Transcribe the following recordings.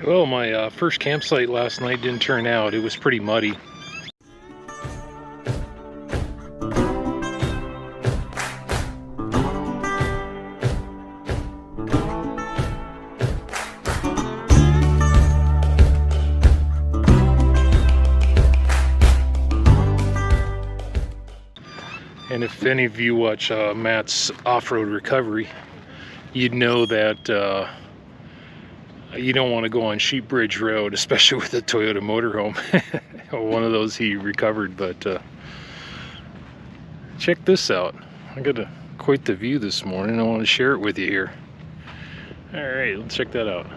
Well, my first campsite last night didn't turn out. It was pretty muddy. And if any of you watch Matt's off-road recovery, you'd know that you don't want to go on Sheep Bridge Road, especially with a Toyota motorhome. One of those he recovered, but check this out. I got quite the view this morning. I want to share it with you here. All right, let's check that out.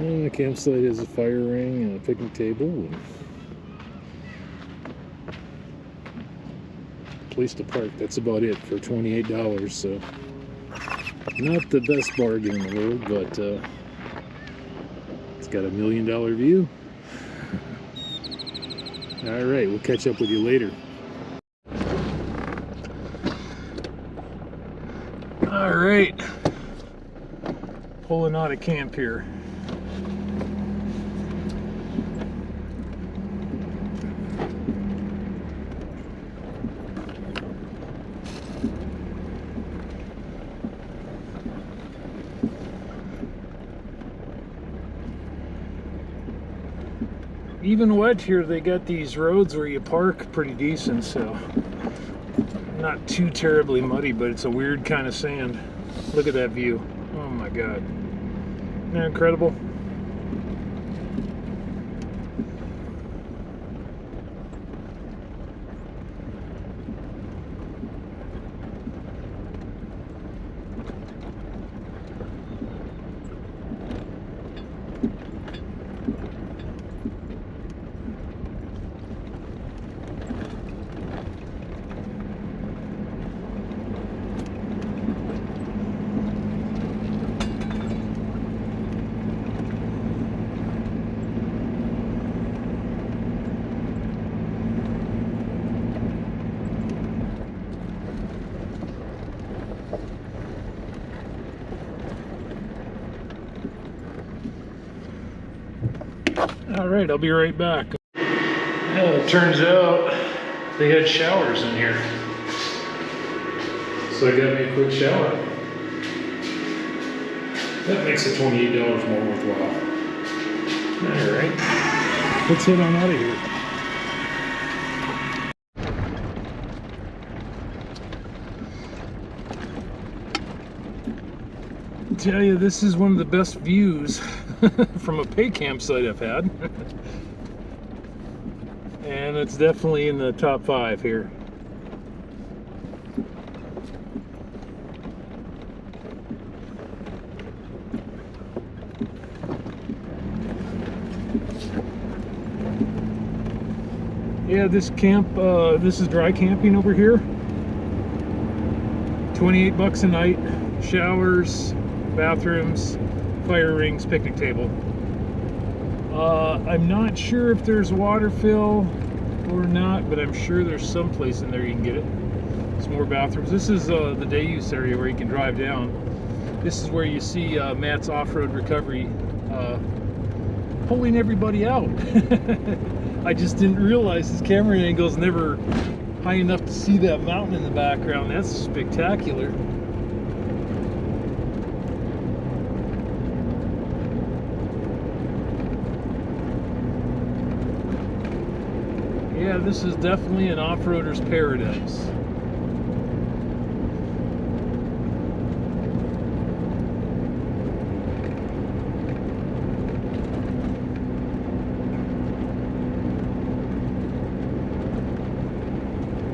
And the campsite has a fire ring and a picnic table and place to park. That's about it for $28. So not the best bargain in the world, but it's got $1 million view. All right, we'll catch up with you later. All right, pulling out of camp here. Even wet here, they got these roads where you park pretty decent, so not too terribly muddy, but it's a weird kind of sand. Look at that view. Oh my God. Isn't that incredible? All right, I'll be right back. Well, it turns out they had showers in here, so I got me a quick shower. That makes it $28 more worthwhile. All right, let's head on out of here. I tell you, this is one of the best views from a pay campsite I've had. And it's definitely in the top 5 here. Yeah, this camp, this is dry camping over here. 28 bucks a night, showers, bathrooms, fire rings, picnic table. I'm not sure if there's water fill or not, but I'm sure there's some place in there you can get it. Some more bathrooms. This is the day use area where you can drive down. This is where you see Matt's off-road recovery pulling everybody out. I just didn't realize his camera angle's never high enough to see that mountain in the background. That's spectacular. Yeah, this is definitely an off-roader's paradise.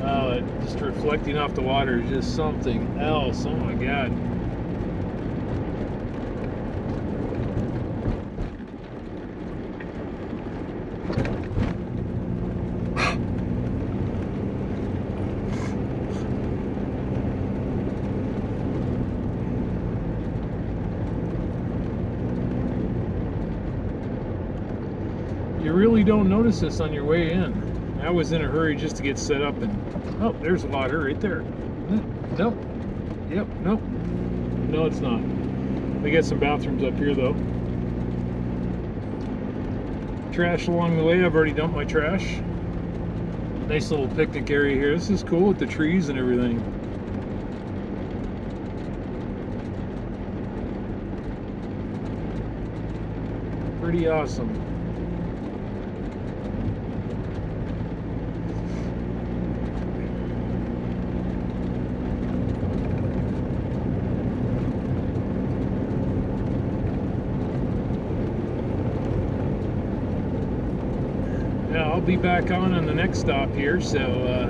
Oh, just reflecting off the water is just something else. Oh my God. You really don't notice this on your way in. I was in a hurry just to get set up, and oh, there's a locker right there. Nope. Yep, nope. No, it's not. They got some bathrooms up here though. Trash along the way. I've already dumped my trash. Nice little picnic area here. This is cool with the trees and everything. Pretty awesome. Yeah, I'll be back on the next stop here, so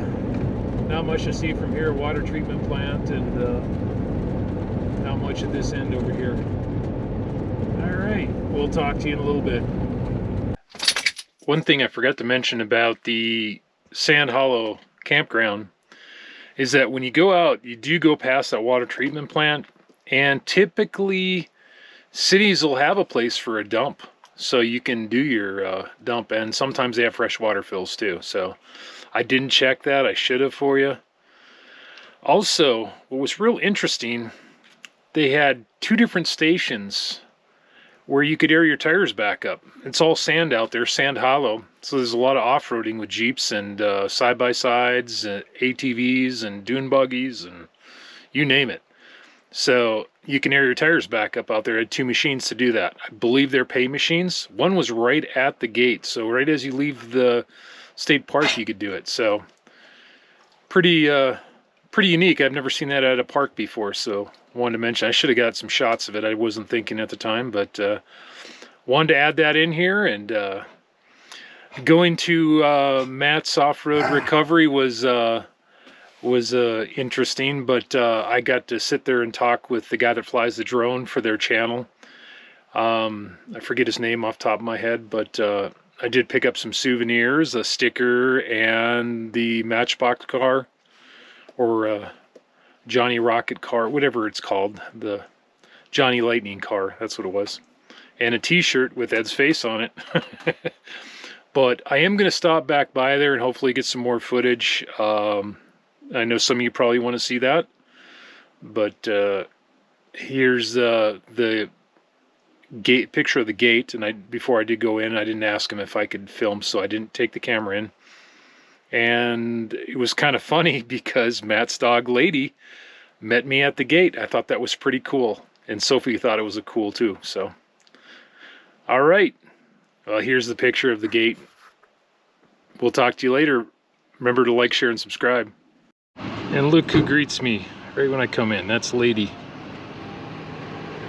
not much to see from here. Water treatment plant, and not much at this end over here. Alright, we'll talk to you in a little bit. One thing I forgot to mention about the Sand Hollow campground is that when you go out, you do go past that water treatment plant, and typically cities will have a place for a dump, so you can do your dump, and sometimes they have fresh water fills too. So I didn't check that. I should have for you. Also, what was real interesting, they had 2 different stations where you could air your tires back up. It's all sand out there, Sand Hollow. So there's a lot of off-roading with Jeeps and side-by-sides, ATVs and dune buggies, and you name it. So you can air your tires back up out there. I had 2 machines to do that. I believe they're pay machines. One was right at the gate. So right as you leave the state park, you could do it. So pretty unique. I've never seen that at a park before, so wanted to mention. I should have got some shots of it. I wasn't thinking at the time, but wanted to add that in here. And going to Matt's off-road recovery was interesting, but I got to sit there and talk with the guy that flies the drone for their channel. I forget his name off the top of my head, but I did pick up some souvenirs, a sticker, and the Matchbox car, or Johnny Rocket car, whatever it's called, the Johnny Lightning car, that's what it was, and a t-shirt with Ed's face on it. But I am going to stop back by there and hopefully get some more footage. I know some of you probably want to see that, but here's the gate picture of the gate. And before I did go in, I didn't ask him if I could film, so I didn't take the camera in. And it was kind of funny because Matt's dog Lady met me at the gate. I thought that was pretty cool, and Sophie thought it was cool too. So, all right, well, here's the picture of the gate. We'll talk to you later. Remember to like, share, and subscribe. And look who greets me right when I come in. That's Lady.